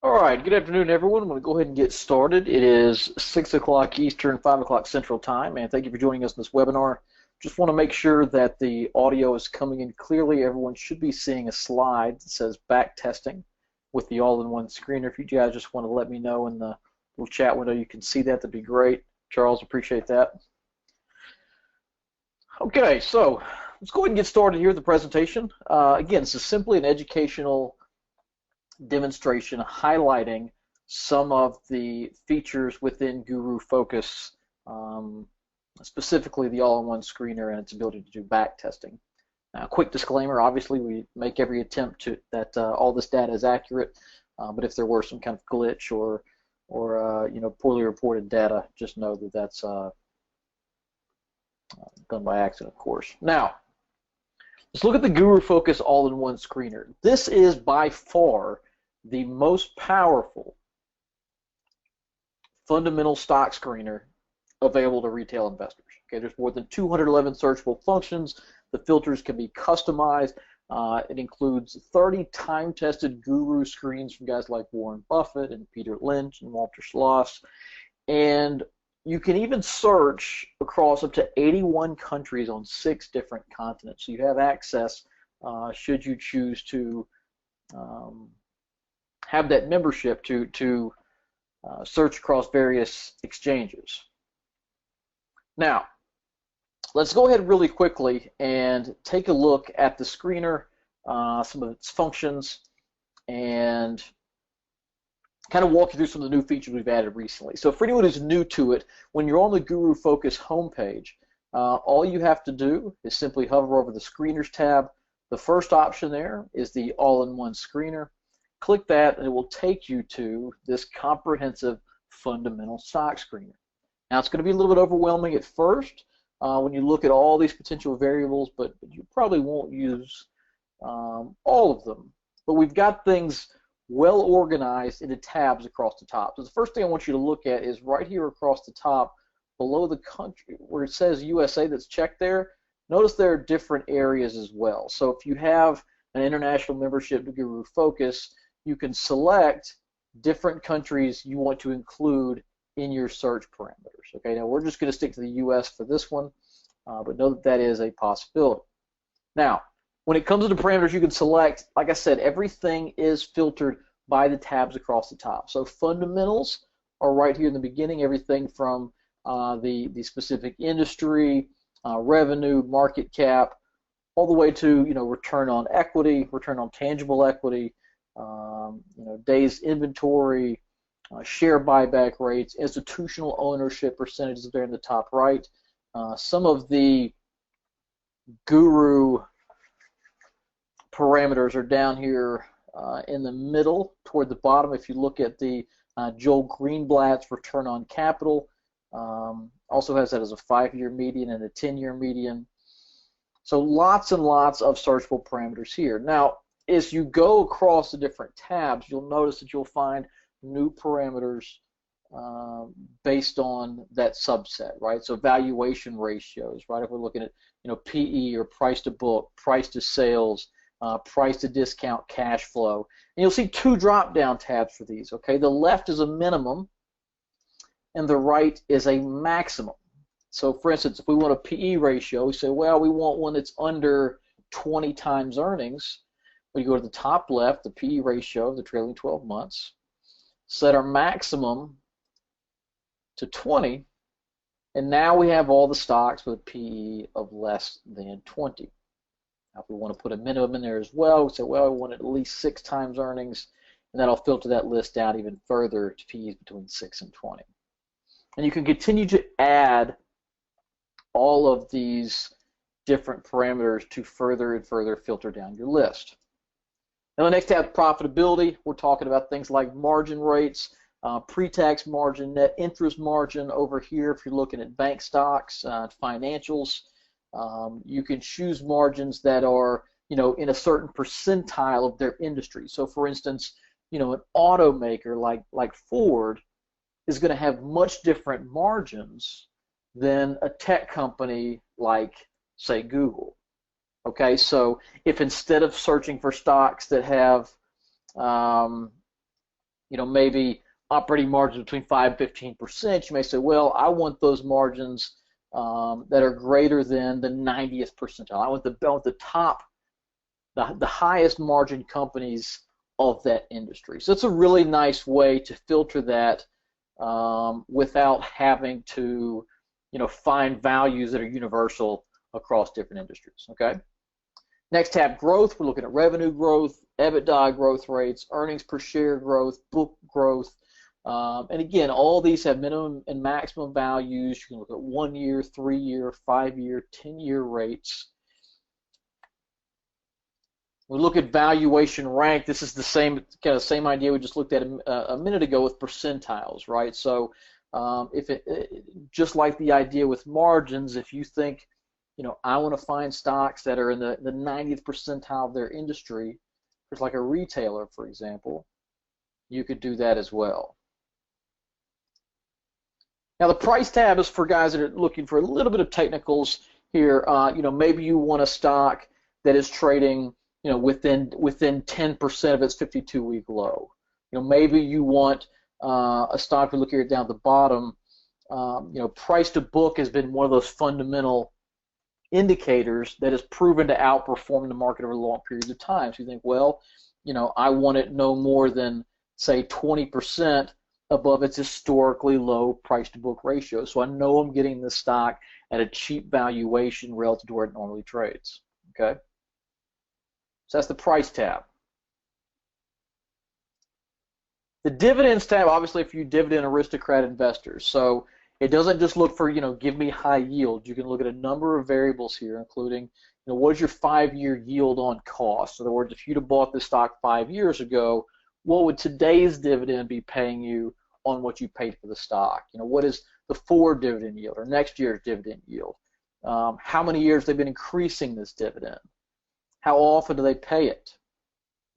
All right, good afternoon, everyone. I'm going to go ahead and get started. It is 6 o'clock Eastern, 5 o'clock Central Time, and thank you for joining us in this webinar. Just want to make sure that the audio is coming in clearly. Everyone should be seeing a slide that says backtesting with the all-in-one screener. If you guys just want to let me know in the little chat window you can see that, that'd be great. Charles, appreciate that. Okay, so let's go ahead and get started here with the presentation. Again, this is simply an educational demonstration highlighting some of the features within GuruFocus, specifically the all-in-one screener and its ability to do backtesting. Now, quick disclaimer, obviously we make every attempt to that all this data is accurate, but if there were some kind of glitch or poorly reported data, just know that that's done by accident, of course. Now, let's look at the GuruFocus All-in-One Screener. This is by far the most powerful fundamental stock screener available to retail investors. Okay, there's more than 211 searchable functions. The filters can be customized. It includes 30 time-tested guru screens from guys like Warren Buffett and Peter Lynch and Walter Schloss. And you can even search across up to 81 countries on 6 different continents. So you have access, should you choose to have that membership to search across various exchanges. Now, let's go ahead really quickly and take a look at the screener, some of its functions, and kind of walk you through some of the new features we've added recently. So for anyone who's new to it, when you're on the GuruFocus homepage, all you have to do is simply hover over the Screeners tab. The first option there is the all-in-one screener. Click that and it will take you to this comprehensive fundamental stock screener. Now it's going to be a little bit overwhelming at first when you look at all these potential variables, but you probably won't use all of them. But we've got things well organized into tabs across the top. So the first thing I want you to look at is right here across the top below the country where it says USA that's checked there. Notice there are different areas as well. So if you have an international membership to GuruFocus, you can select different countries you want to include in your search parameters. Okay, now we're just going to stick to the US for this one, but know that that is a possibility. Now, when it comes to the parameters you can select, like I said, everything is filtered by the tabs across the top. So fundamentals are right here in the beginning, everything from the specific industry, revenue, market cap, all the way to return on equity, return on tangible equity, days inventory, share buyback rates, institutional ownership percentages there in the top right. Some of the Guru parameters are down here in the middle toward the bottom. If you look at the Joel Greenblatt's return on capital, also has that as a 5-year median and a 10-year median. So lots and lots of searchable parameters here. Now, as you go across the different tabs, you'll notice that you'll find new parameters based on that subset, right? So valuation ratios, right? If we're looking at PE or price to book, price to sales, price to discount cash flow, and you'll see 2 drop-down tabs for these. Okay, the left is a minimum, and the right is a maximum. So, for instance, if we want a PE ratio, we say, well, we want one that's under 20 times earnings. We go to the top left, the PE ratio of the trailing 12 months, set our maximum to 20, and now we have all the stocks with a PE of less than 20. Now, if we want to put a minimum in there as well, we say, well, we want at least 6 times earnings, and that'll filter that list down even further to PEs between 6 and 20. And you can continue to add all of these different parameters to further and further filter down your list. Now the next tab, profitability. We're talking about things like margin rates, pre-tax margin, net interest margin. Over here, if you're looking at bank stocks, financials, you can choose margins that are in a certain percentile of their industry. So for instance, an automaker like Ford is going to have much different margins than a tech company like, say, Google. Okay, so if instead of searching for stocks that have maybe operating margins between 5 and 15%, you may say, well, I want those margins that are greater than the 90th percentile. I want the top, the highest margin companies of that industry. So it's a really nice way to filter that without having to, find values that are universal across different industries. Okay. Next tab, growth. We're looking at revenue growth, EBITDA growth rates, earnings per share growth, book growth. And again, all these have minimum and maximum values. You can look at 1 year, 3 year, 5 year, 10-year rates. We look at valuation rank. This is the same same idea we just looked at a minute ago with percentiles, right? So just like the idea with margins, if you think, I want to find stocks that are in the 90th percentile of their industry, just like a retailer, for example, you could do that as well. Now the price tab is for guys that are looking for a little bit of technicals here. Maybe you want a stock that is trading, within 10% of its 52-week low. Maybe you want a stock. We look here down at the bottom. Price to book has been one of those fundamental indicators that has proven to outperform the market over long periods of time. So you think, well, I want it no more than, say, 20% above its historically low price to book ratio. So I know I'm getting this stock at a cheap valuation relative to where it normally trades. Okay. So that's the price tab. The dividends tab, obviously, for you dividend aristocrat investors. So it doesn't just look for, give me high yield. You can look at a number of variables here, including, what is your 5-year yield on cost? In other words, if you'd have bought this stock 5 years ago, what would today's dividend be paying you on what you paid for the stock? What is the forward dividend yield or next year's dividend yield? How many years they've been increasing this dividend? How often do they pay it?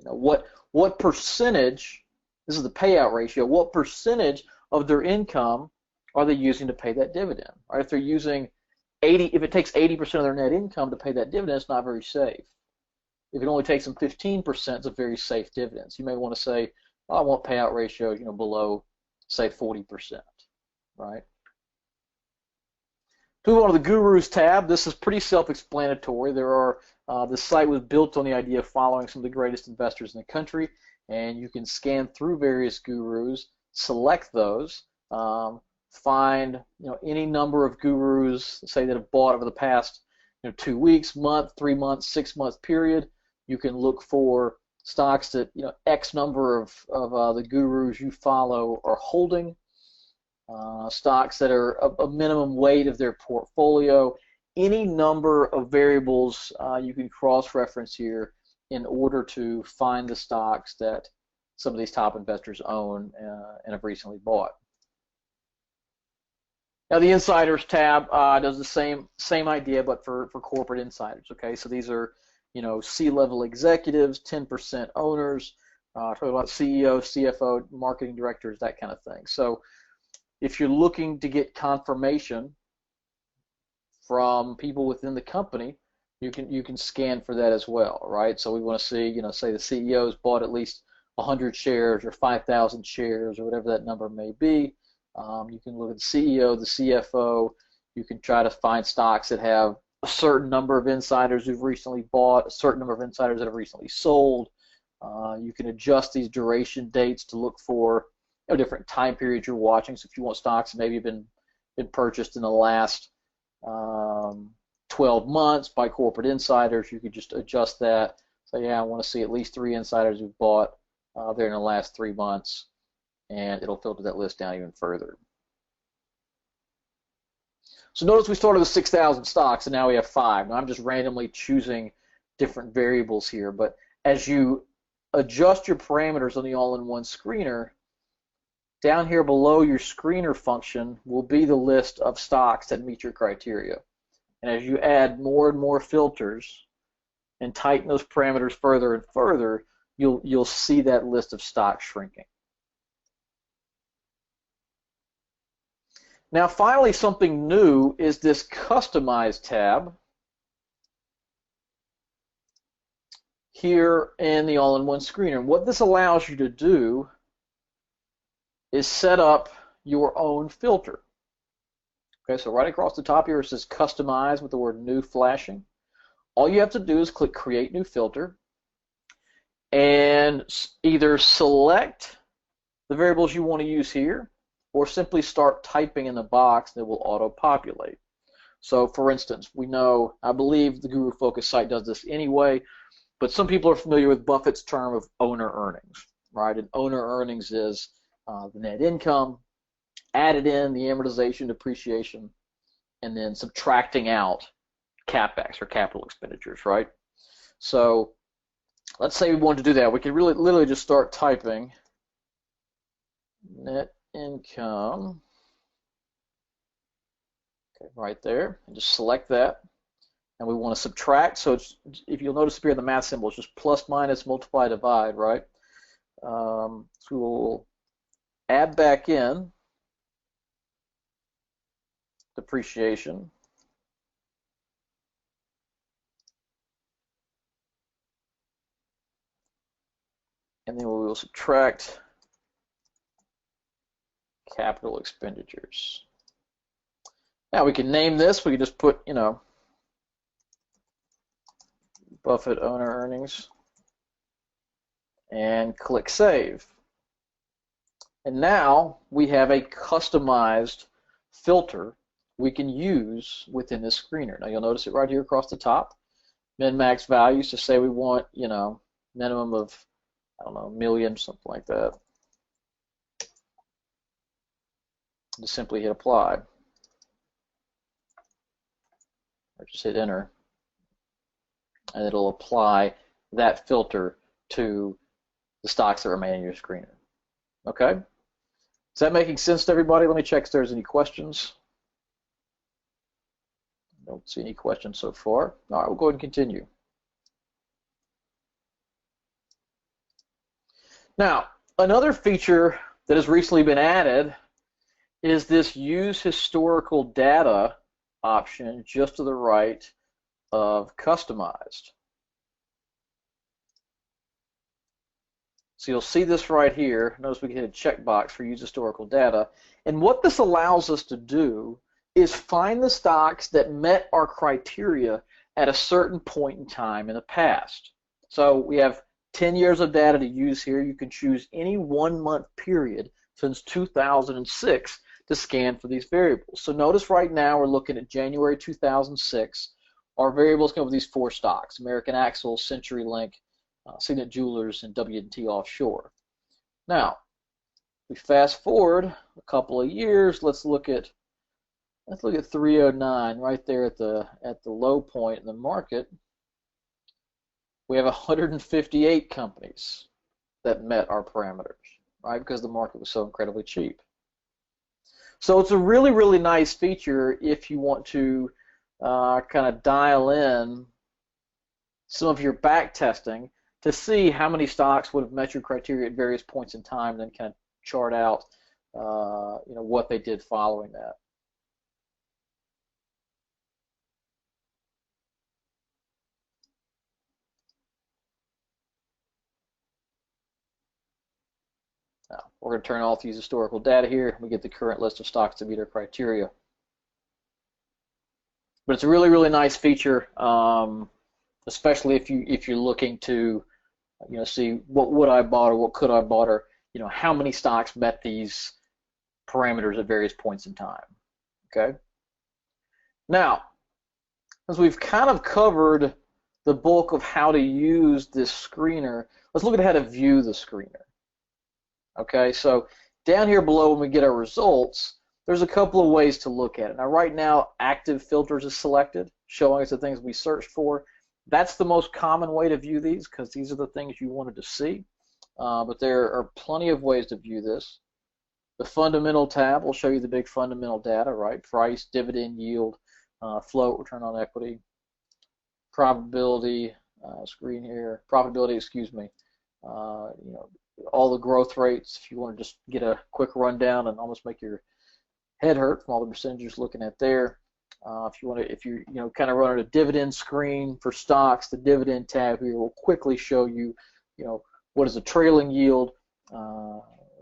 What percentage, this is the payout ratio, what percentage of their income are they using to pay that dividend? Right? If they're using if it takes 80% of their net income to pay that dividend, it's not very safe. If it only takes them 15%, it's a very safe dividend. So you may want to say, I want payout ratio, below, say, 40%, right? To move on to the Gurus tab, this is pretty self-explanatory. The site was built on the idea of following some of the greatest investors in the country, and you can scan through various gurus, select those, find any number of gurus, say, that have bought over the past 2 weeks, month, 3 months, 6 month period. You can look for stocks that X number of the gurus you follow are holding, stocks that are a minimum weight of their portfolio. Any number of variables you can cross-reference here in order to find the stocks that some of these top investors own and have recently bought. Now the Insiders tab does the same idea, but for corporate insiders. Okay, so these are C-level executives, 10% owners, talking about CEO, CFO, marketing directors, that kind of thing. So if you're looking to get confirmation from people within the company, you can scan for that as well, right? So we want to see, say the CEO's bought at least 100 shares or 5,000 shares or whatever that number may be. You can look at the CEO, the CFO. You can try to find stocks that have a certain number of insiders who've recently bought, a certain number of insiders that have recently sold. You can adjust these duration dates to look for different time periods you're watching. So if you want stocks that maybe have been purchased in the last 12 months by corporate insiders, you could just adjust that. Say, yeah, I want to see at least 3 insiders who've bought there in the last 3 months, and it'll filter that list down even further. So notice we started with 6,000 stocks, and now we have 5. Now I'm just randomly choosing different variables here, but as you adjust your parameters on the all-in-one screener, down here below your screener function will be the list of stocks that meet your criteria. And as you add more and more filters and tighten those parameters further and further, you'll see that list of stocks shrinking. Now finally, something new is this Customize tab here in the all-in-one screener. And what this allows you to do is set up your own filter. Okay, so right across the top here it says customize with the word new flashing. All you have to do is click create new filter and either select the variables you want to use here or simply start typing in the box and it will auto-populate. So for instance, we know, I believe the GuruFocus site does this anyway, but some people are familiar with Buffett's term of owner earnings, right? And owner earnings is the net income, added in the amortization, depreciation, and then subtracting out CapEx or capital expenditures, right? So let's say we wanted to do that. We could really literally just start typing net income, okay, right there, and just select that. And we want to subtract, so it's, if you'll notice up here the math symbol, it's just plus, minus, multiply, divide, right? So we'll add back in depreciation. And then we will subtract capital expenditures. Now we can name this, we can just put, you know, Buffett owner earnings, and click save. And now we have a customized filter we can use within this screener. Now you'll notice it right here across the top. Min-max values to say we want, you know, minimum of, I don't know, a million, something like that. Just simply hit apply. Or just hit enter. And it'll apply that filter to the stocks that remain in your screener. Okay? Is that making sense to everybody? Let me check if there's any questions. Don't see any questions so far. All right, we'll go ahead and continue. Now, another feature that has recently been added is this use historical data option just to the right of customized. So you'll see this right here. Notice we can hit a checkbox for use historical data. And what this allows us to do is find the stocks that met our criteria at a certain point in time in the past. So we have 10 years of data to use here. You can choose any 1 month period since 2006 to scan for these variables. So notice right now we're looking at January 2006. Our variables come with these 4 stocks: American Axle, CenturyLink, Signet Jewelers, and W&T Offshore. Now, we fast forward a couple of years. Let's look at 309 right there at the low point in the market. We have 158 companies that met our parameters, right? Because the market was so incredibly cheap. So it's a really, really nice feature if you want to kind of dial in some of your back testing to see how many stocks would have met your criteria at various points in time, and then kind of chart out you know, what they did following that. Now, we're going to turn off these historical data here. We get the current list of stocks that meet our criteria. But it's a really, really nice feature, especially if you're looking to, you know, see what would I bought or what could I bought, or, you know, how many stocks met these parameters at various points in time. Okay. Now, as we've kind of covered the bulk of how to use this screener, let's look at how to view the screener. Okay, so down here below when we get our results, there's a couple of ways to look at it. Now right now, active filters is selected, showing us the things we searched for. That's the most common way to view these because these are the things you wanted to see. But there are plenty of ways to view this. The fundamental tab will show you the big fundamental data, right? Price, dividend yield, float, return on equity, probability, screen here, profitability, excuse me. You know, all the growth rates, if you want to just get a quick rundown and almost make your head hurt from all the percentages looking at there. If you want to, if you know, kind of run a dividend screen for stocks, the dividend tab here will quickly show you, you know, what is the trailing yield,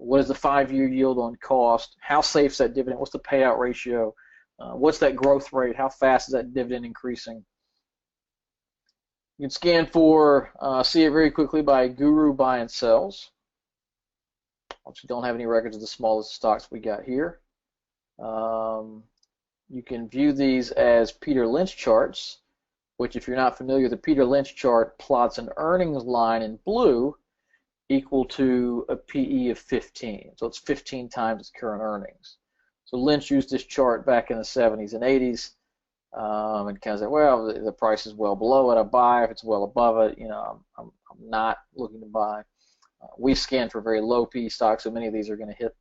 what is the 5-year yield on cost? How safe is that dividend? What's the payout ratio? What's that growth rate? How fast is that dividend increasing? You can scan for, see it very quickly by Guru Buy and Sells. Obviously don't have any records of the smallest stocks we got here. You can view these as Peter Lynch charts, which if you're not familiar, the Peter Lynch chart plots an earnings line in blue equal to a PE of 15. So it's 15 times its current earnings. So Lynch used this chart back in the 70s and 80s and kind of said, well, the price is well below it, I buy. If it's well above it, you know, I'm not looking to buy. We scan for very low PE stocks, so many of these are going to hit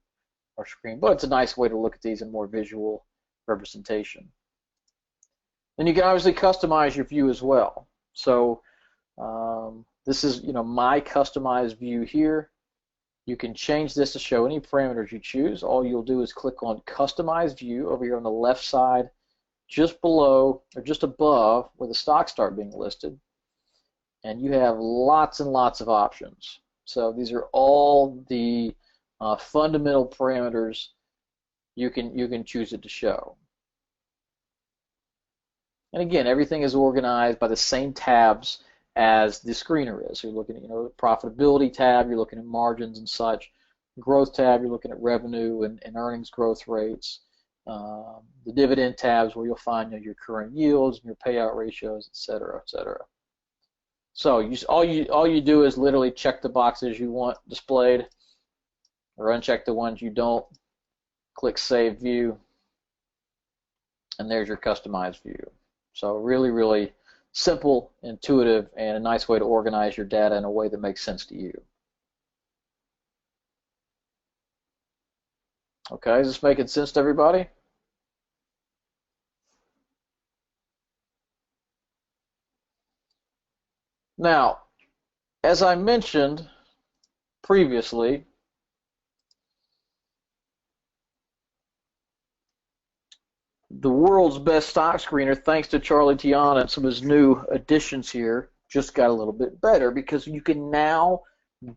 our screen, but it's a nice way to look at these in more visual representation. Then you can obviously customize your view as well. So this is, you know, my customized view here. You can change this to show any parameters you choose. All you'll do is click on Customize View over here on the left side, just below or just above where the stocks start being listed, and you have lots and lots of options. So these are all the fundamental parameters you can choose it to show. And again, everything is organized by the same tabs as the screener is. So you're looking at, you know, the profitability tab, you're looking at margins and such. Growth tab, you're looking at revenue and earnings growth rates. The dividend tabs where you'll find, you know, your current yields and your payout ratios, et cetera, et cetera. So all you do is literally check the boxes you want displayed, or uncheck the ones you don't. Click Save View, and there's your customized view. So really, really simple, intuitive, and a nice way to organize your data in a way that makes sense to you. Okay, is this making sense to everybody? Now, as I mentioned previously, the world's best stock screener, thanks to Charlie Tiana and some of his new additions here, just got a little bit better because you can now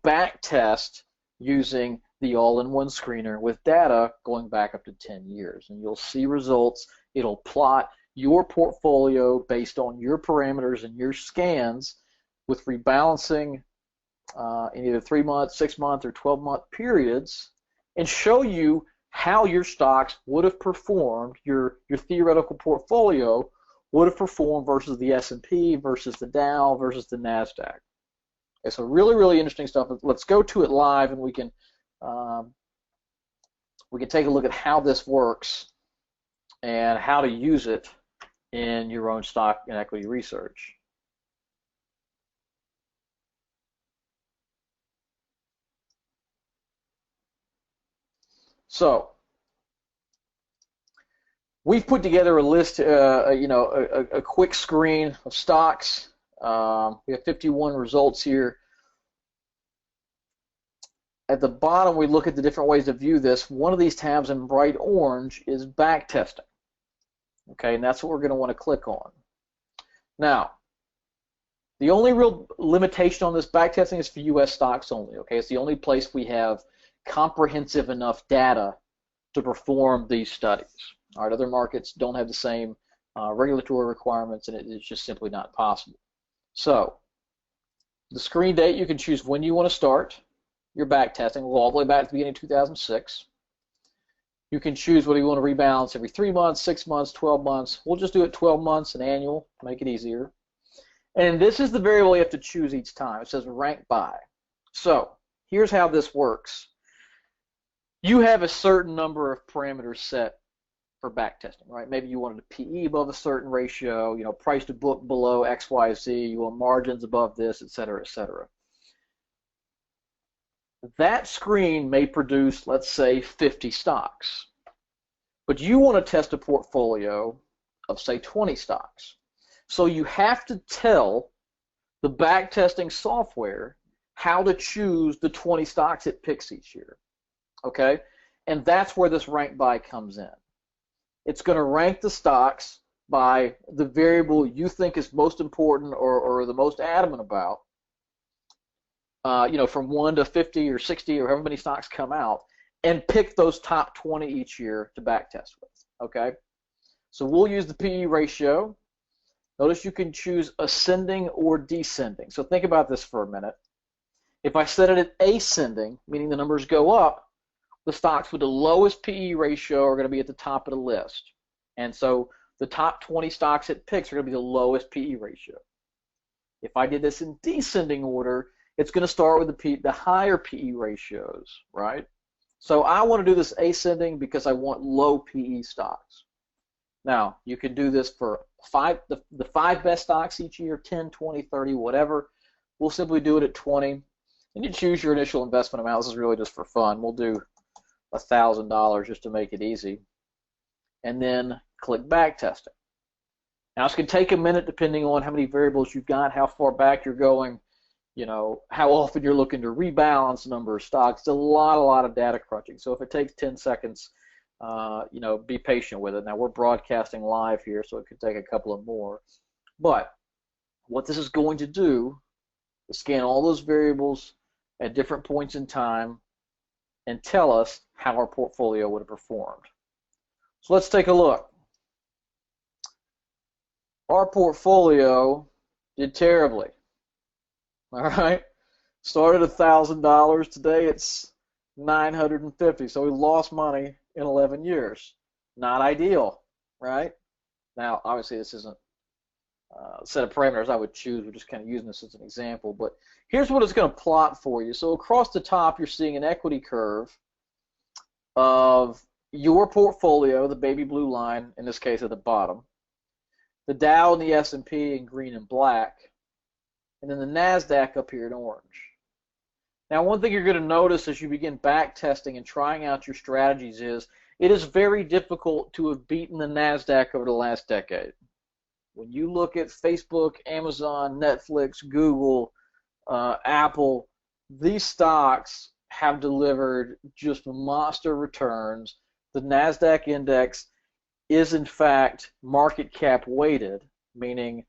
backtest using the all-in-one screener with data going back up to 10 years. And you'll see results. It'll plot your portfolio based on your parameters and your scans with rebalancing in either 3-month, 6-month, or 12-month periods, and show you how your stocks would have performed, your theoretical portfolio would have performed versus the S&P, versus the Dow, versus the NASDAQ. Okay, so really, really interesting stuff. Let's go to it live, and we can take a look at how this works and how to use it in your own stock and equity research. So we've put together a list, a quick screen of stocks. We have 51 results here. At the bottom, we look at the different ways to view this. One of these tabs in bright orange is backtesting. Okay, and that's what we're going to want to click on. Now, the only real limitation on this backtesting is for U.S. stocks only. Okay, it's the only place we have comprehensive enough data to perform these studies. All right, other markets don't have the same regulatory requirements, and it's just simply not possible. So, the screen date, you can choose when you want to start your backtesting. We'll go all the way back to the beginning of 2006. You can choose whether you want to rebalance every 3 months, 6 months, 12 months. We'll just do it 12 months, an annual, to make it easier. And this is the variable you have to choose each time. It says rank by. So, here's how this works. You have a certain number of parameters set for backtesting, right? Maybe you wanted a PE above a certain ratio, you know, price to book below X, Y, Z, you want margins above this, et cetera, et cetera. That screen may produce, let's say, 50 stocks, but you want to test a portfolio of, say, 20 stocks. So you have to tell the backtesting software how to choose the 20 stocks it picks each year. Okay, and that's where this rank by comes in. It's going to rank the stocks by the variable you think is most important or the most adamant about, from 1 to 50 or 60 or however many stocks come out, and pick those top 20 each year to backtest with. Okay, so we'll use the PE ratio. Notice you can choose ascending or descending. So think about this for a minute. If I set it at ascending, meaning the numbers go up, the stocks with the lowest PE ratio are going to be at the top of the list. And so the top 20 stocks it picks are going to be the lowest PE ratio. If I did this in descending order, it's going to start with the higher PE ratios, right? So I want to do this ascending because I want low PE stocks. Now, you can do this for the 5 best stocks each year, 10, 20, 30, whatever. We'll simply do it at 20. And you choose your initial investment amount. This is really just for fun. We'll do $1,000 just to make it easy. And then click backtesting. Now, it's going to take a minute depending on how many variables you've got, how far back you're going, how often you're looking to rebalance the number of stocks. It's a lot of data crunching. So if it takes 10 seconds, be patient with it. Now, we're broadcasting live here, so it could take a couple of more. But what this is going to do is scan all those variables at different points in time and tell us how our portfolio would have performed. So let's take a look. Our portfolio did terribly. All right, started at $1,000. Today it's $950. So we lost money in 11 years. Not ideal, right? Now, obviously, this isn't a set of parameters I would choose. We're just kind of using this as an example. But here's what it's going to plot for you. So across the top, you're seeing an equity curve of your portfolio, the baby blue line, in this case at the bottom, the Dow and the S&P in green and black, and then the NASDAQ up here in orange. Now, one thing you're going to notice as you begin back testing and trying out your strategies is it is very difficult to have beaten the NASDAQ over the last decade. When you look at Facebook, Amazon, Netflix, Google, Apple, these stocks have delivered just monster returns. The NASDAQ index is in fact market cap weighted, meaning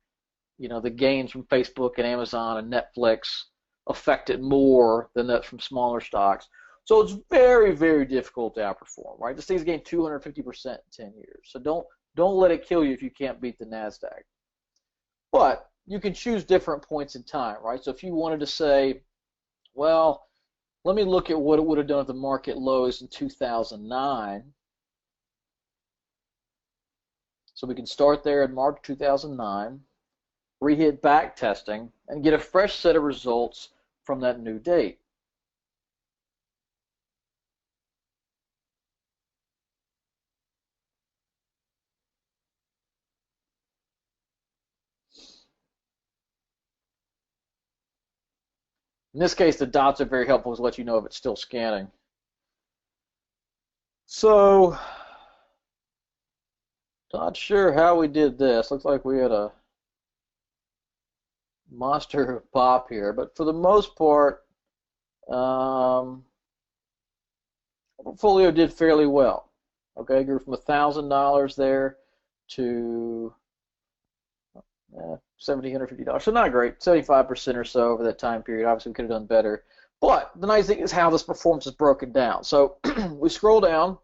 the gains from Facebook and Amazon and Netflix affect it more than that from smaller stocks. So it's very, very difficult to outperform, right? This thing's gained 250% in 10 years. So don't let it kill you if you can't beat the NASDAQ. But you can choose different points in time, right? So if you wanted to say, well, let me look at what it would have done at the market lows in 2009. So we can start there in March 2009, re-hit back testing, and get a fresh set of results from that new date. In this case, the dots are very helpful to let you know if it's still scanning. So, not sure how we did this. Looks like we had a monster pop here, but for the most part, portfolio did fairly well. Okay, grew from $1,000 there to $1,750. So not great, 75% or so over that time period. Obviously, we could have done better. But the nice thing is how this performance is broken down. So we scroll down,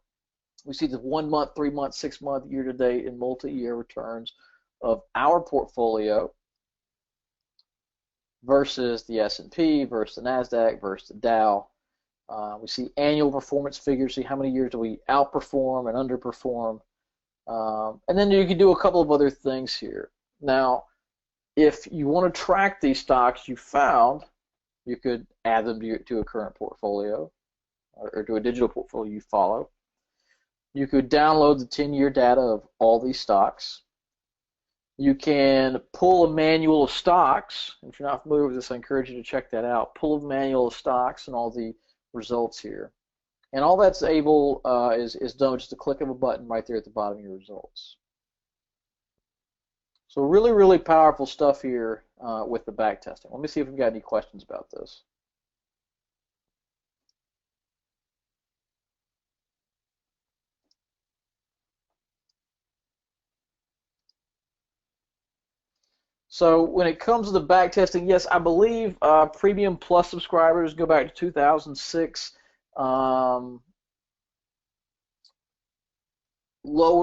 we see the 1 month, 3 month, 6 month, year to date, and multi-year returns of our portfolio versus the S&P, versus the NASDAQ, versus the Dow. We see annual performance figures, see how many years do we outperform and underperform. And then you can do a couple of other things here. Now, if you want to track these stocks you found, you could add them to a current portfolio or to a digital portfolio you follow. You could download the 10-year data of all these stocks. You can pull a manual of stocks. If you're not familiar with this, I encourage you to check that out. Pull a manual of stocks and all the results here. And all that's able is done with just a click of a button right there at the bottom of your results. So really, really powerful stuff here with the back testing. Let me see if we've got any questions about this. So when it comes to the back testing, yes, I believe Premium Plus subscribers go back to 2006. Lower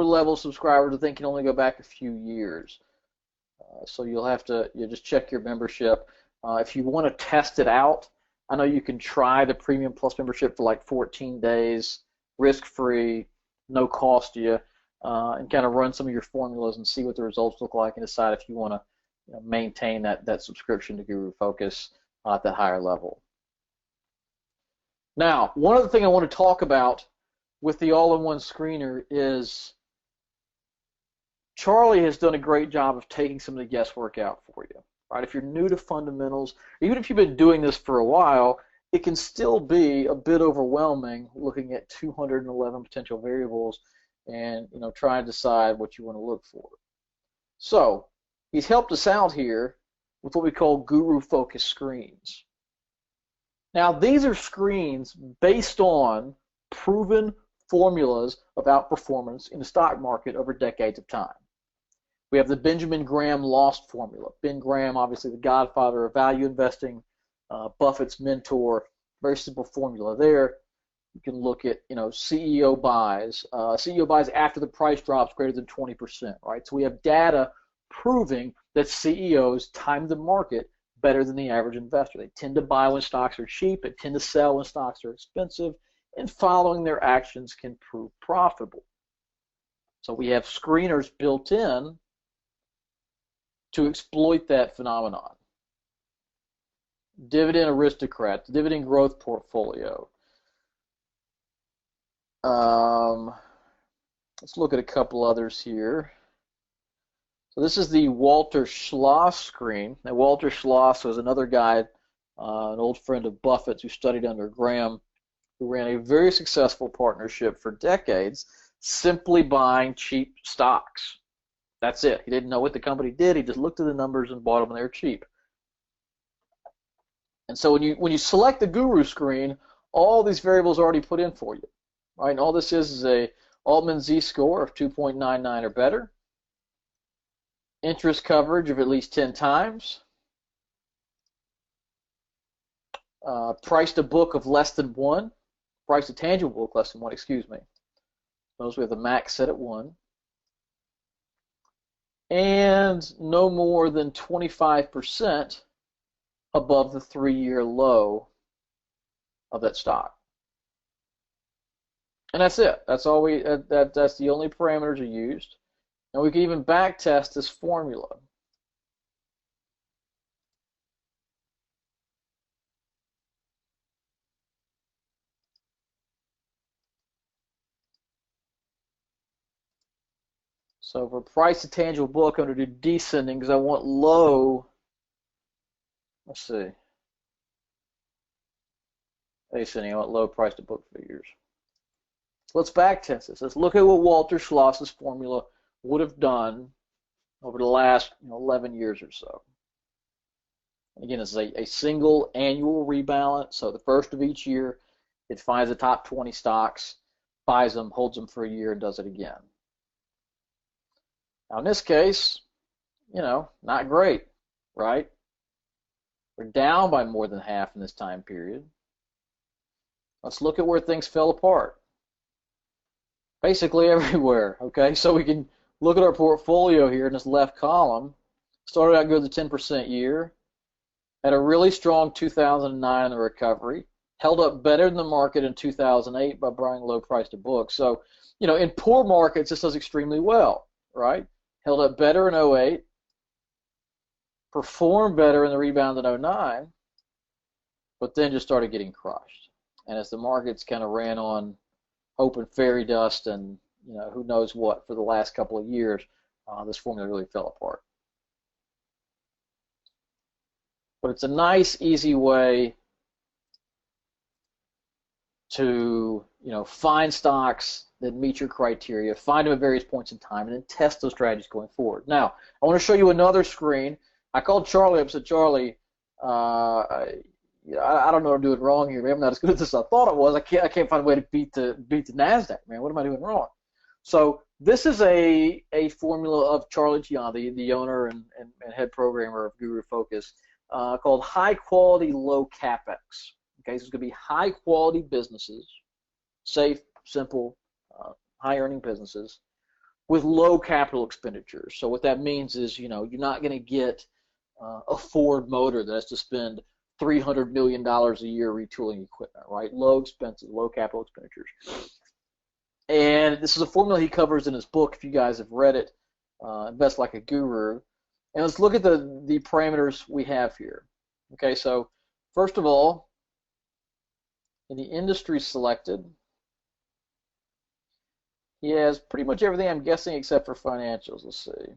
level subscribers, I think, can only go back a few years. So you'll have to just check your membership. If you want to test it out, I know you can try the Premium Plus membership for like 14 days, risk-free, no cost to you, and kind of run some of your formulas and see what the results look like and decide if you want to maintain that subscription to GuruFocus at that higher level. Now, one other thing I want to talk about with the all-in-one screener is Charlie has done a great job of taking some of the guesswork out for you. Right? If you're new to fundamentals, even if you've been doing this for a while, it can still be a bit overwhelming looking at 211 potential variables and trying to decide what you want to look for. So he's helped us out here with what we call GuruFocus screens. Now these are screens based on proven formulas of outperformance in the stock market over decades of time. We have the Benjamin Graham lost formula. Ben Graham, obviously the godfather of value investing, Buffett's mentor, very simple formula there. You can look at CEO buys after the price drops greater than 20%, right? So we have data proving that CEOs time the market better than the average investor. They tend to buy when stocks are cheap, they tend to sell when stocks are expensive, and following their actions can prove profitable. So we have screeners built in to exploit that phenomenon. Dividend Aristocrat, the Dividend Growth Portfolio. Let's look at a couple others here. So this is the Walter Schloss screen. Now Walter Schloss was another guy, an old friend of Buffett's who studied under Graham, who ran a very successful partnership for decades, simply buying cheap stocks. That's it. He didn't know what the company did. He just looked at the numbers and bought them, and they were cheap. And so when you select the Guru screen, all these variables are already put in for you, right? And all this is a Altman Z-score of 2.99 or better, interest coverage of at least 10 times, price to book of less than 1, price to tangible book less than 1, excuse me. Notice we have the max set at 1. And no more than 25% above the 3-year low of that stock. And that's it. That's all that's the only parameters are used. And we can even back test this formula. So for price to tangible book, I'm going to do descending because I want low. Let's see. Ascending, I want low price to book figures. So let's back test this. Let's look at what Walter Schloss's formula would have done over the last 11 years or so. And again, this is a single annual rebalance. So the first of each year, it finds the top 20 stocks, buys them, holds them for a year, and does it again. Now in this case, not great, right? We're down by more than half in this time period. Let's look at where things fell apart. Basically everywhere, okay? So we can look at our portfolio here in this left column. Started out good the 10% year, had a really strong 2009 in the recovery, held up better than the market in 2008 by buying low price to book. So, in poor markets, this does extremely well, right? Held up better in 08, performed better in the rebound in 09, but then just started getting crushed. And as the markets kind of ran on hope and fairy dust and who knows what for the last couple of years, this formula really fell apart. But it's a nice, easy way to find stocks that meet your criteria, find them at various points in time, and then test those strategies going forward. Now, I want to show you another screen. I called Charlie up and said, Charlie, I don't know what I'm doing wrong here. Maybe I'm not as good at this as I thought I was. I can't find a way to beat the NASDAQ, man. What am I doing wrong? So this is a formula of Charlie Gian, the owner and head programmer of GuruFocus, called high quality, low capex. Okay, so it's going to be high quality businesses, safe, simple, high earning businesses with low capital expenditures. So what that means is, you're not going to get a Ford Motor that has to spend $300 million a year retooling equipment, right? Low expenses, low capital expenditures. And this is a formula he covers in his book, if you guys have read it, Invest Like a Guru. And let's look at the parameters we have here. Okay, so first of all, in the industry selected, he has pretty much everything, I'm guessing, except for financials. Let's see.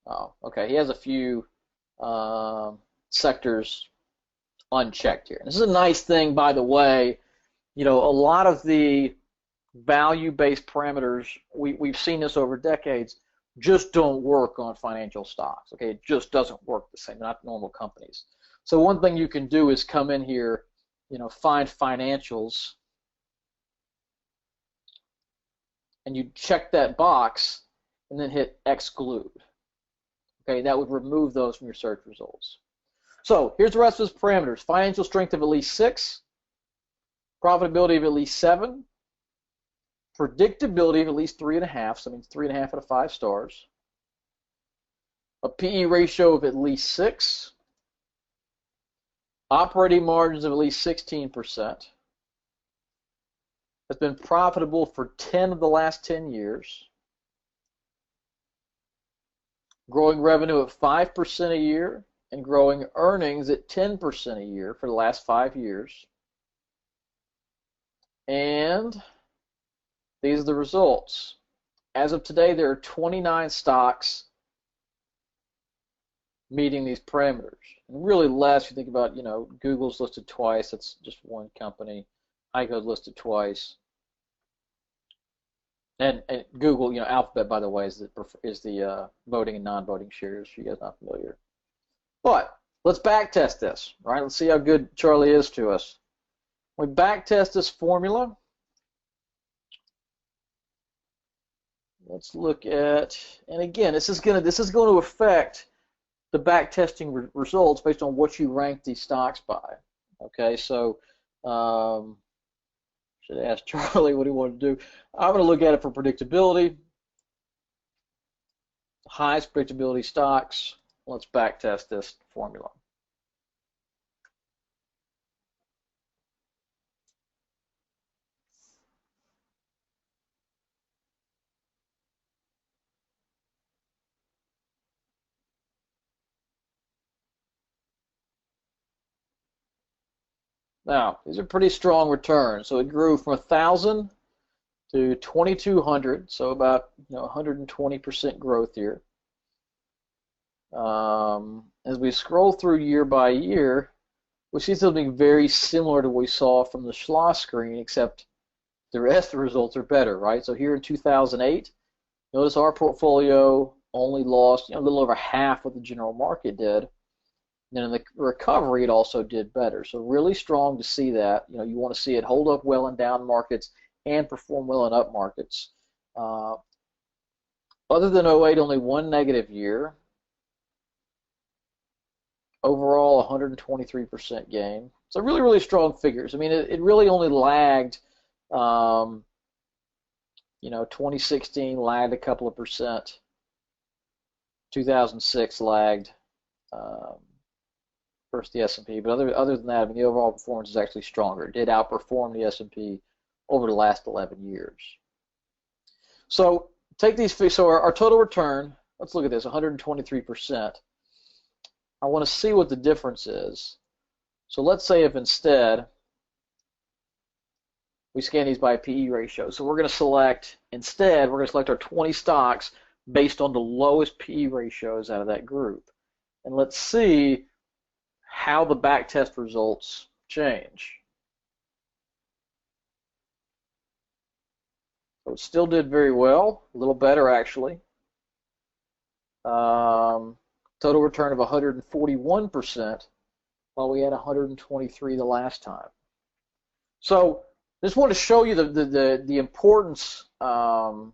Oh, okay. He has a few sectors unchecked here. This is a nice thing, by the way. A lot of the value-based parameters, we've seen this over decades, just don't work on financial stocks. Okay, it just doesn't work the same, not normal companies. So one thing you can do is come in here, find financials, and you check that box, and then hit exclude. Okay, that would remove those from your search results. So here's the rest of his parameters: financial strength of at least 6, profitability of at least 7, predictability of at least 3.5, so that means 3.5 out of 5 stars, a PE ratio of at least 6, operating margins of at least 16%, has been profitable for 10 of the last 10 years, growing revenue at 5% a year and growing earnings at 10% a year for the last 5 years. And these are the results. As of today, there are 29 stocks meeting these parameters. And really less, if you think about, Google's listed twice, that's just one company. HighCode's listed twice. And Google, Alphabet, by the way, is the voting and non-voting shares, if you guys are not familiar. But let's backtest this, right? Let's see how good Charlie is to us. We backtest this formula. Let's look at, and again, this is going to affect the backtesting results based on what you rank these stocks by. Okay, so should ask Charlie what he wanted to do. I'm going to look at it for predictability. Highest predictability stocks. Let's backtest this formula. Now, these are pretty strong returns. So it grew from 1,000 to 2,200, so about 120% growth here. As we scroll through year by year, we see something very similar to what we saw from the Schloss screen, except the rest of the results are better, right? So here in 2008, notice our portfolio only lost a little over half what the general market did. And then in the recovery, it also did better. So really strong to see that. You want to see it hold up well in down markets and perform well in up markets. Other than 08, only one negative year. Overall, 123% gain. So really, really strong figures. I mean, it really only lagged, 2016 lagged a couple of percent. 2006 lagged versus the S&P. But other than that, I mean, the overall performance is actually stronger. It did outperform the S&P over the last 11 years. So take these. So our total return, let's look at this, 123%. I want to see what the difference is. So let's say if instead we scan these by PE ratio. So we're going to select, instead, we're going to select our 20 stocks based on the lowest PE ratios out of that group. And let's see how the backtest results change. So it still did very well, a little better actually. Total return of 141%, while we had 123 the last time. So Just want to show you the importance of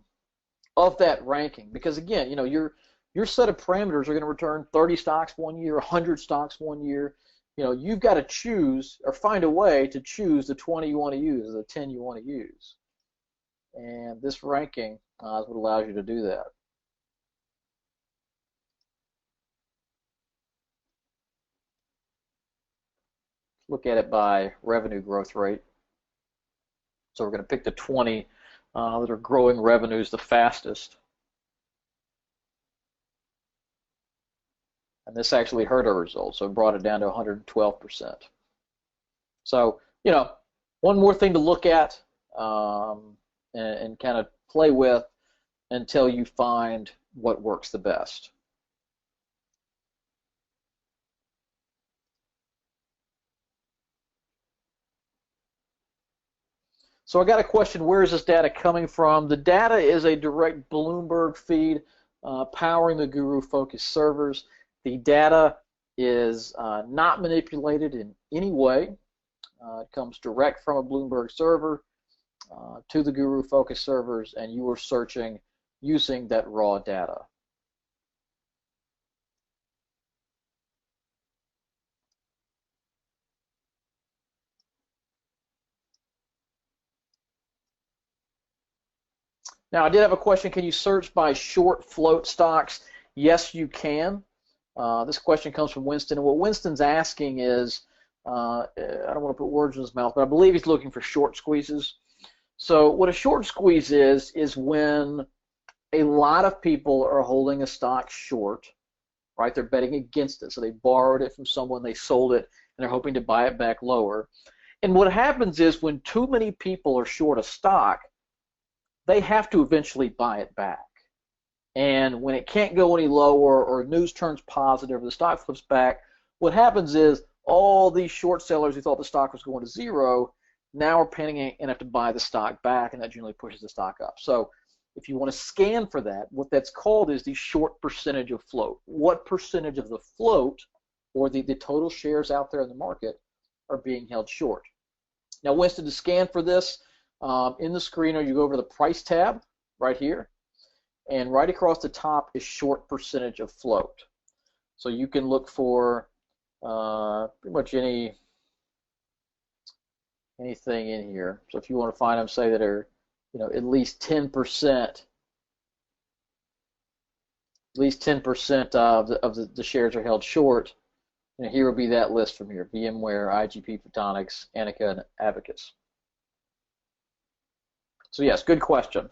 that ranking, because again, your set of parameters are going to return 30 stocks one year, 100 stocks one year. You've got to choose or find a way to choose the 20 you want to use, or the 10 you want to use. And this ranking is what allows you to do that. Look at it by revenue growth rate. So we're going to pick the 20 that are growing revenues the fastest. And this actually hurt our results, so it brought it down to 112%. So, one more thing to look at and kind of play with until you find what works the best. So I got a question, where is this data coming from? The data is a direct Bloomberg feed powering the GuruFocus servers. The data is not manipulated in any way. It comes direct from a Bloomberg server to the GuruFocus servers, and you are searching using that raw data. Now, I did have a question, can you search by short float stocks? Yes, you can. This question comes from Winston, and what Winston's asking is, I don't want to put words in his mouth, but I believe he's looking for short squeezes. So what a short squeeze is when a lot of people are holding a stock short, right? They're betting against it. So they borrowed it from someone, they sold it, and they're hoping to buy it back lower. And what happens is when too many people are short a stock, they have to eventually buy it back. And when it can't go any lower or news turns positive or the stock flips back, what happens is all these short sellers who thought the stock was going to zero now are panicking and have to buy the stock back, and that generally pushes the stock up. So if you want to scan for that, what that's called is the short percentage of float. What percentage of the float or the total shares out there in the market are being held short? Now, Winston, to scan for this, in the screener, you go over to the price tab right here, and right across the top is short percentage of float. So you can look for pretty much anything in here. So if you want to find them, say that are at least 10%, of the shares are held short, and here will be that list from here: VMware, IGP Photonics, Anika, and Abacus. So yes, good question.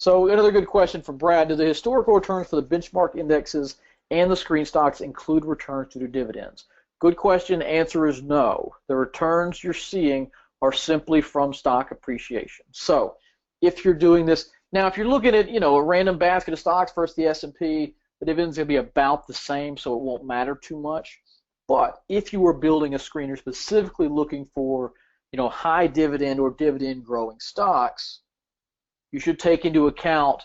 So another good question from Brad: do the historical returns for the benchmark indexes and the screen stocks include returns due to dividends? Good question. Answer is no. The returns you're seeing are simply from stock appreciation. So if you're doing this, now if you're looking at a random basket of stocks versus the S&P, the dividend's going to be about the same, so it won't matter too much. But if you were building a screener specifically looking for high dividend or dividend growing stocks, you should take into account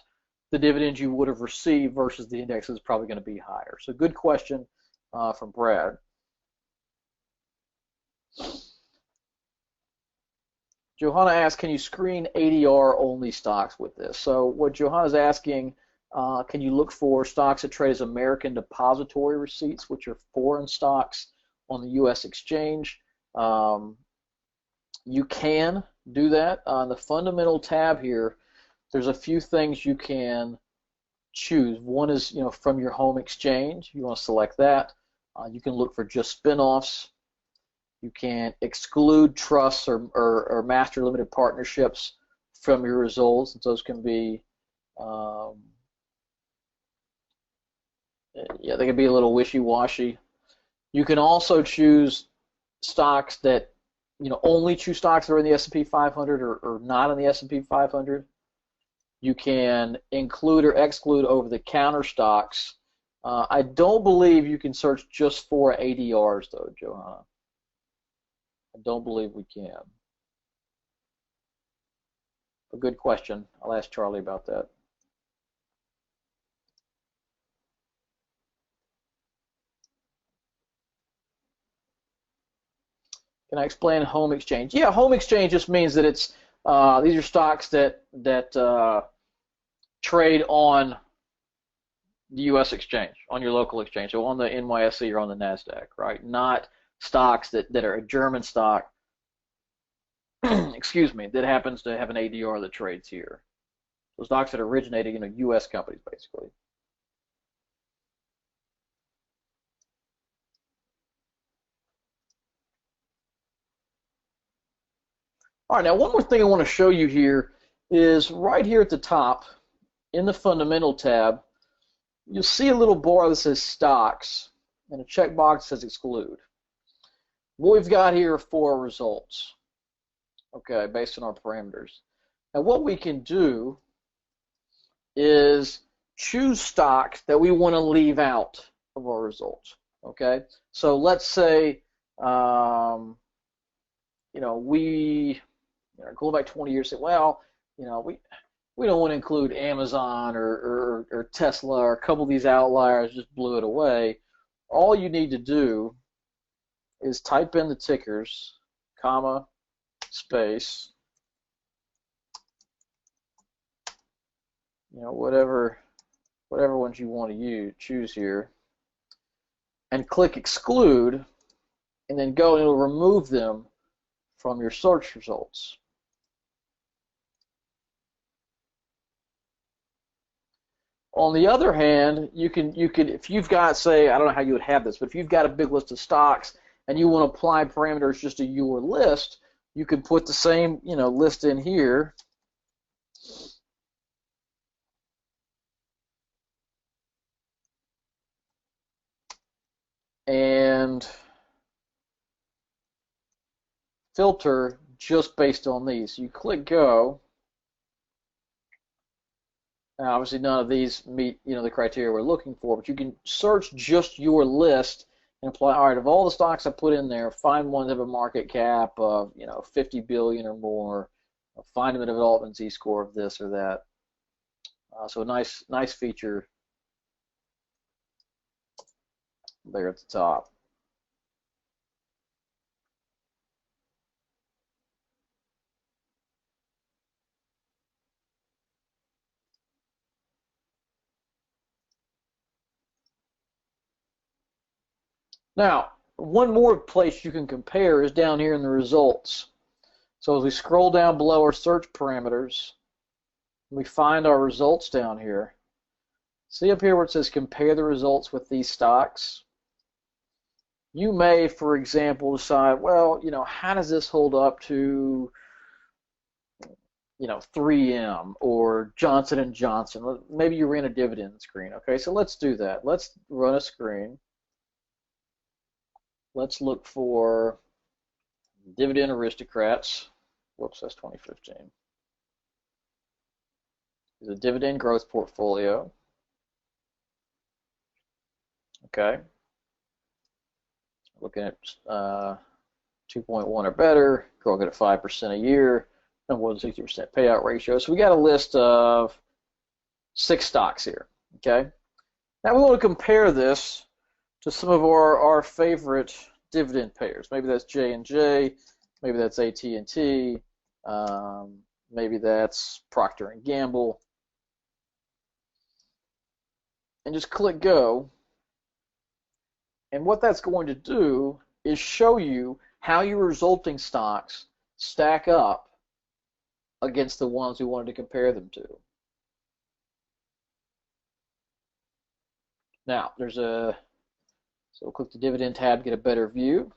the dividends you would have received versus the index is probably going to be higher. So good question from Brad. Johanna asks, can you screen ADR only stocks with this? So what Johanna's asking, can you look for stocks that trade as American depository receipts, which are foreign stocks on the U.S. exchange? You can do that. On the fundamental tab here, there's a few things you can choose. One is, from your home exchange. You want to select that. You can look for just spin-offs. You can exclude trusts or master limited partnerships from your results. And those can be, they can be a little wishy-washy. You can also choose stocks that, only choose stocks that are in the S&P 500 or not in the S&P 500. You can include or exclude over-the-counter stocks. I don't believe you can search just for ADRs, though, Johanna. I don't believe we can. A good question. I'll ask Charlie about that. Can I explain home exchange? Yeah, home exchange just means that it's these are stocks that trade on the U.S. exchange, on your local exchange, so on the NYSE or on the NASDAQ, right? Not stocks that are a German stock, excuse me, that happens to have an ADR that trades here. So stocks that originated, U.S. companies, basically. All right, now one more thing I want to show you here is right here at the top in the Fundamental tab, you'll see a little bar that says Stocks and a checkbox that says Exclude. What we've got here are 4 results, okay, based on our parameters. Now what we can do is choose stocks that we want to leave out of our results, okay? So let's say, we going back 20 years, say, well, we don't want to include Amazon or Tesla or a couple of these outliers just blew it away. All you need to do is type in the tickers, comma, space, whatever ones you want to choose here, and click exclude, and then go and it'll remove them from your search results. On the other hand, you can if you've got, say, I don't know how you would have this, but if you've got a big list of stocks and you want to apply parameters just to your list, you can put the same list in here. And filter just based on these. You click go. Now, obviously, none of these meet the criteria we're looking for, but you can search just your list and apply. All right, of all the stocks I put in there, find ones that have a market cap of 50 billion or more. Find them a development Z-score of this or that. So a nice feature there at the top. Now, one more place you can compare is down here in the results. So as we scroll down below our search parameters, we find our results down here. See up here where it says compare the results with these stocks? You may, for example, decide, well, how does this hold up to 3M or Johnson & Johnson? Maybe you ran a dividend screen. Okay, so let's do that. Let's run a screen. Let's look for Dividend Aristocrats. Whoops, that's 2015. There's a dividend growth portfolio. Okay. Looking at 2.1 or better, growing at 5% a year, and more than 60% payout ratio. So we got a list of 6 stocks here. Okay. Now we want to compare this to some of our favorite dividend payers. Maybe that's J&J, maybe that's AT&T, maybe that's Procter & Gamble. And just click go. And what that's going to do is show you how your resulting stocks stack up against the ones we wanted to compare them to. Now, so click the dividend tab, get a better view.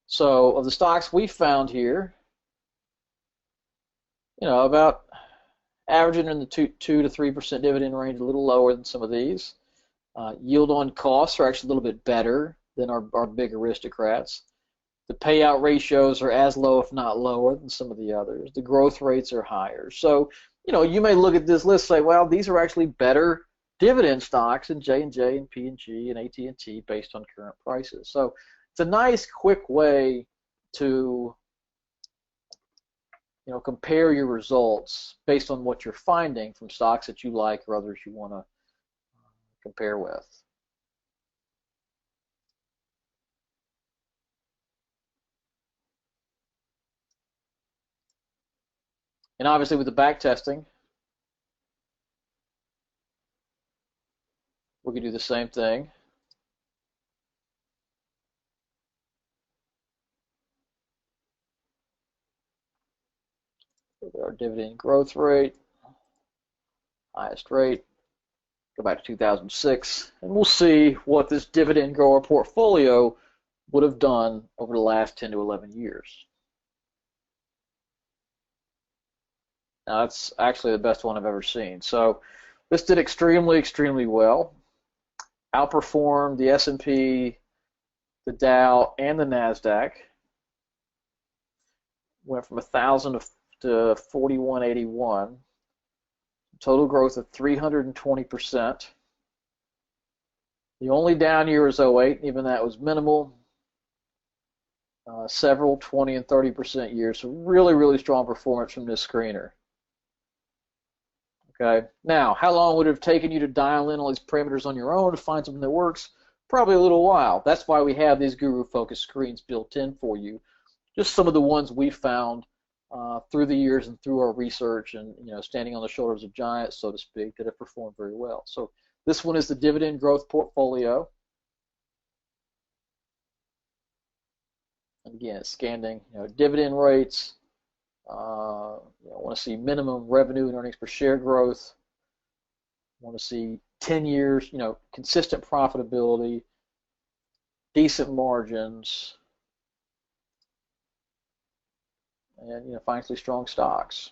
So of the stocks we found here, about averaging in the 2 to 3% dividend range, a little lower than some of these. Yield on costs are actually a little bit better than our big aristocrats. The payout ratios are as low, if not lower, than some of the others. The growth rates are higher. So, you may look at this list and say, well, these are actually better dividend stocks than J&J and P&G and AT&T based on current prices. So it's a nice, quick way to compare your results based on what you're finding from stocks that you like or others you want to compare with. And obviously with the back testing, we can do the same thing. Look at our dividend growth rate, highest rate. Go back to 2006, and we'll see what this dividend grower portfolio would have done over the last 10 to 11 years. Now, that's actually the best one I've ever seen. So this did extremely, extremely well. Outperformed the S&P, the Dow, and the NASDAQ. Went from 1,000 to 4181. Total growth of 320%. The only down year was 08, even that was minimal. Several 20 and 30% years. So really, really strong performance from this screener. Okay. Now, how long would it have taken you to dial in all these parameters on your own to find something that works? Probably a little while. That's why we have these GuruFocus screens built in for you. Just some of the ones we found through the years and through our research, and standing on the shoulders of giants, so to speak, that have performed very well. So this one is the dividend growth portfolio. And again, scanning dividend rates. Want to see minimum revenue and earnings per share growth. Want to see 10 years, consistent profitability, decent margins, and financially strong stocks.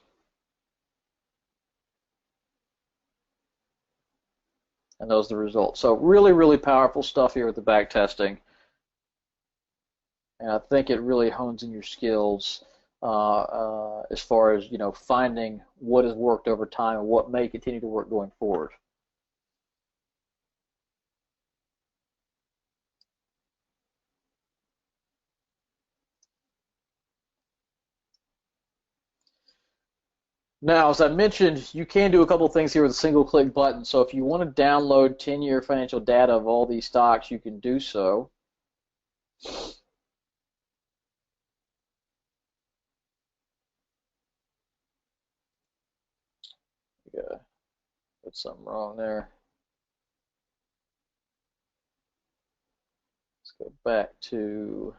And those are the results. So really, really powerful stuff here with the back testing. And I think it really hones in your skills as far as finding what has worked over time and what may continue to work going forward. Now, as I mentioned, you can do a couple of things here with a single-click button. So if you want to download 10-year financial data of all these stocks, you can do so. Yeah, put something wrong there. Let's go back to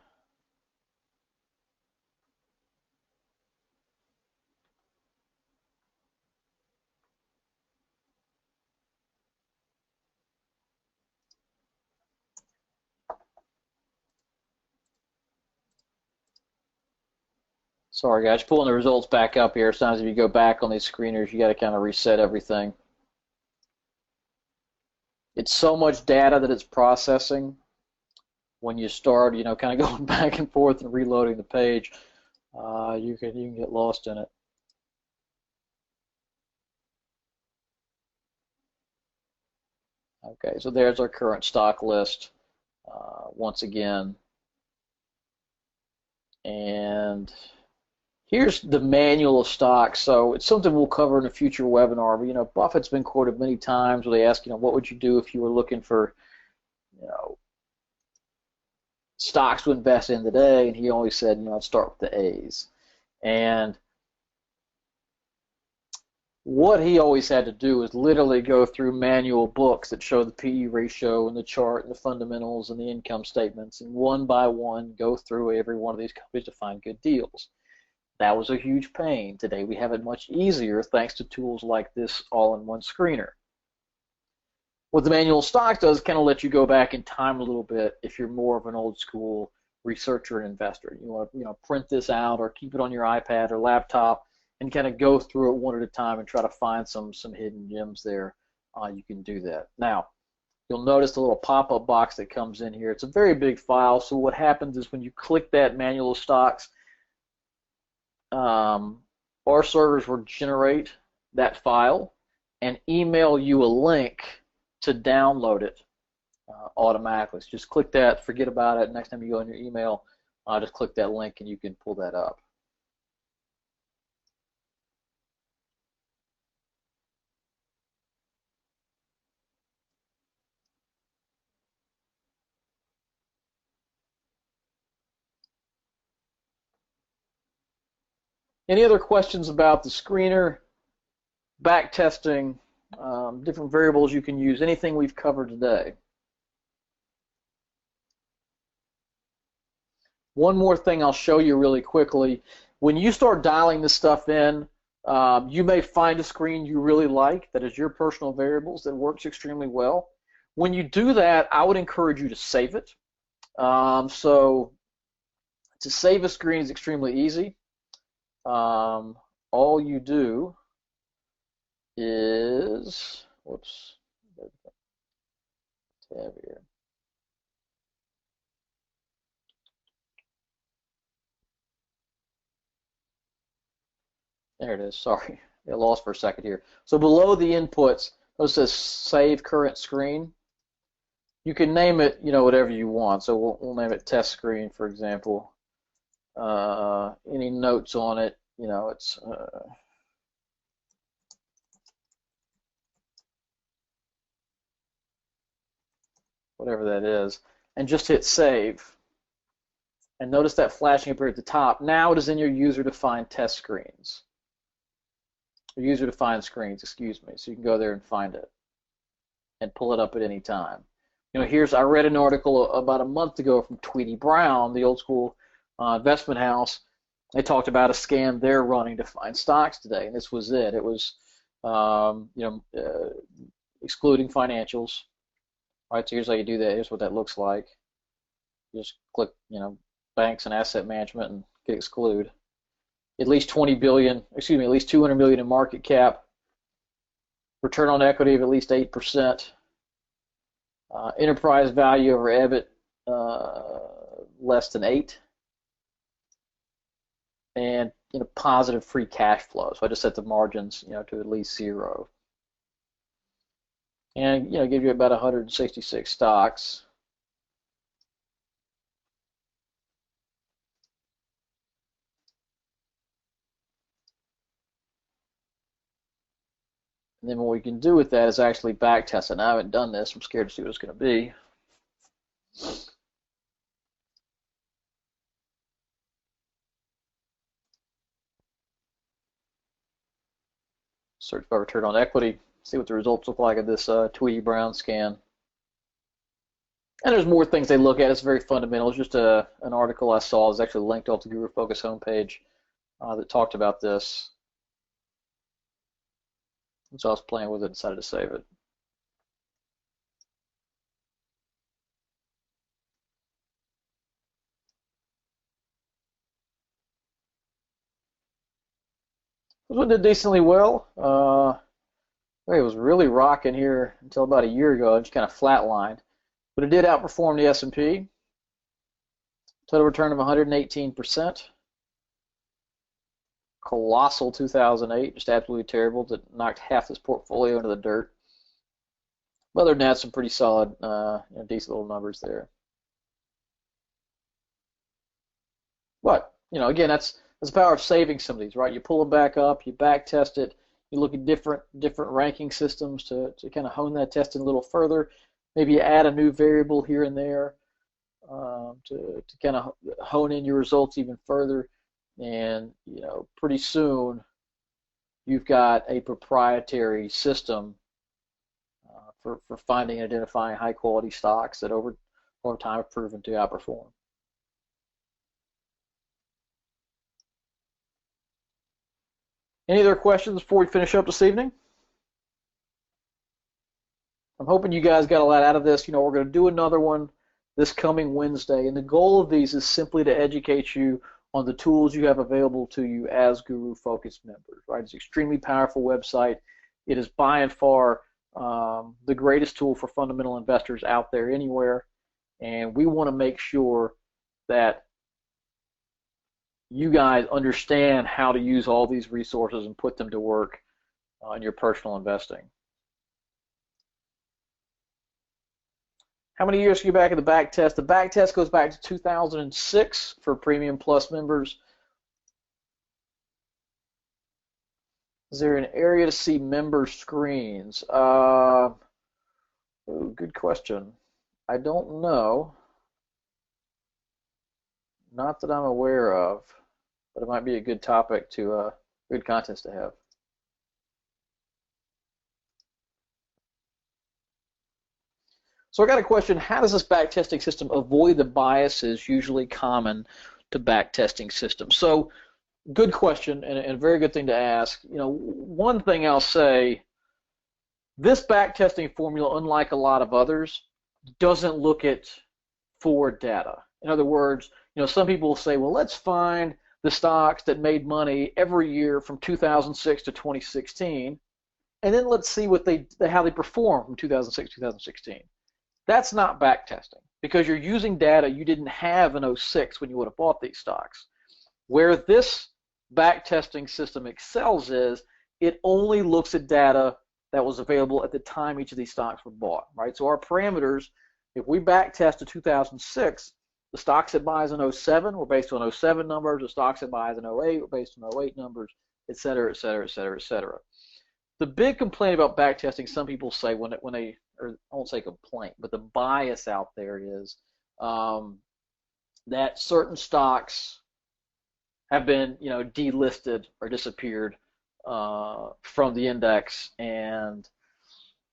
sorry guys, pulling the results back up here. Sometimes if you go back on these screeners, you got to kind of reset everything. It's so much data that it's processing. When you start, kind of going back and forth and reloading the page, you can get lost in it. Okay, so there's our current stock list once again. And here's the manual of stocks. So it's something we'll cover in a future webinar. But Buffett's been quoted many times where they ask, what would you do if you were looking for, stocks to invest in today? And he always said, I'd start with the A's. And what he always had to do is literally go through manual books that show the PE ratio and the chart and the fundamentals and the income statements, and one by one go through every one of these companies to find good deals. That was a huge pain. Today we have it much easier thanks to tools like this all-in-one screener. What the manual stocks does kind of let you go back in time a little bit if you're more of an old school researcher and investor. You want to print this out or keep it on your iPad or laptop and kind of go through it one at a time and try to find some hidden gems there. You can do that. Now, you'll notice the little pop-up box that comes in here. It's a very big file, so what happens is when you click that manual stocks, our servers will generate that file and email you a link to download it automatically. So just click that, forget about it. Next time you go in your email, just click that link and you can pull that up. Any other questions about the screener, back testing, different variables you can use, anything we've covered today? One more thing I'll show you really quickly. When you start dialing this stuff in, you may find a screen you really like that is your personal variables that works extremely well. When you do that, I would encourage you to save it. So to save a screen is extremely easy. All you do is, whoops, tab here. There it is, sorry, I lost for a second here. So below the inputs, it says save current screen. You can name it, whatever you want. So we'll name it test screen, for example. Any notes on it, it's whatever that is, and just hit save. And notice that flashing up here at the top. Now it is in your user-defined test screens. Or user-defined screens, excuse me. So you can go there and find it and pull it up at any time. I read an article about a month ago from Tweedy Brown, the old school investment house. They talked about a scam they're running to find stocks today, and this was it. It was, excluding financials. Right, so here's how you do that. Here's what that looks like. You just click, banks and asset management and hit exclude. At least 20 billion, excuse me, at least 200 million in market cap. Return on equity of at least 8%. Enterprise value over EBIT less than 8. And positive free cash flow. So I just set the margins, to at least 0. And give you about 166 stocks. And then what we can do with that is actually back test it. And I haven't done this. I'm scared to see what it's going to be. Search by return on equity. See what the results look like of this Tweedy Brown scan. And there's more things they look at. It's very fundamental. It's just an article I saw. It's actually linked off the GuruFocus homepage that talked about this. And so I was playing with it and decided to save it. This one did decently well. It was really rocking here until about a year ago. It just kind of flatlined. But it did outperform the S&P. Total return of 118%. Colossal 2008, just absolutely terrible. That knocked half this portfolio into the dirt. But other than that, some pretty solid, decent little numbers there. But again, that's the power of saving some of these, right? You pull them back up, you back test it, you look at different ranking systems to kind of hone that testing a little further. Maybe you add a new variable here and there to kind of hone in your results even further. And pretty soon you've got a proprietary system for finding and identifying high quality stocks that over time have proven to outperform. Any other questions before we finish up this evening? I'm hoping you guys got a lot out of this. We're going to do another one this coming Wednesday, and the goal of these is simply to educate you on the tools you have available to you as GuruFocus members. Right? It's an extremely powerful website. It is by and far the greatest tool for fundamental investors out there anywhere, and we want to make sure that you guys understand how to use all these resources and put them to work in your personal investing. How many years can you back in the back test? The back test goes back to 2006 for Premium Plus members. Is there an area to see member screens? Good question. I don't know. Not that I'm aware of. but it might be a good topic to, good contest to have. So I got a question, how does this backtesting system avoid the biases usually common to backtesting systems? So good question and a very good thing to ask. You know, one thing I'll say, this backtesting formula, unlike a lot of others, doesn't look at forward data. In other words, you know, some people will say, well, let's find the stocks that made money every year from 2006 to 2016, and then let's see what how they perform from 2006 to 2016. That's not backtesting, because you're using data you didn't have in 06 when you would have bought these stocks. Where this backtesting system excels is it only looks at data that was available at the time each of these stocks were bought, right? So our parameters, if we backtest to 2006, the stocks it buys in 07 were based on 07 numbers, the stocks it buys in 08 were based on 08 numbers, et cetera, et cetera, et cetera, et cetera. The big complaint about backtesting, some people say when they, or I won't say complaint, but the bias out there is that certain stocks have been, you know, delisted or disappeared from the index, and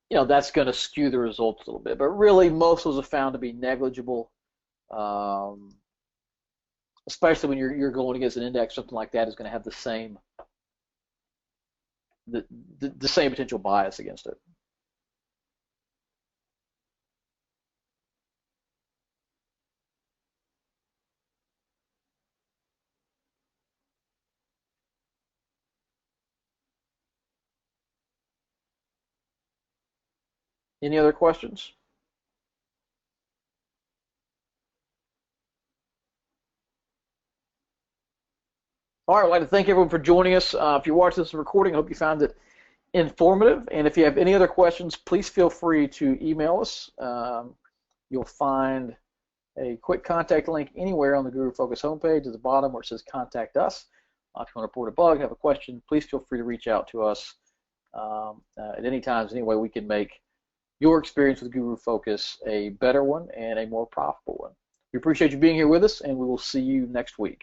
you know that's going to skew the results a little bit. But really, most of those are found to be negligible, especially when you're going against an index. Something like that is going to have the same same potential bias against it. Any other questions? All right, I'd like to thank everyone for joining us. If you're watching this recording, I hope you found it informative. And if you have any other questions, please feel free to email us. You'll find a quick contact link anywhere on the GuruFocus homepage at the bottom where it says Contact Us. If you want to report a bug, have a question, please feel free to reach out to us at any time. Any way we can make your experience with GuruFocus a better one and a more profitable one. We appreciate you being here with us, and we will see you next week.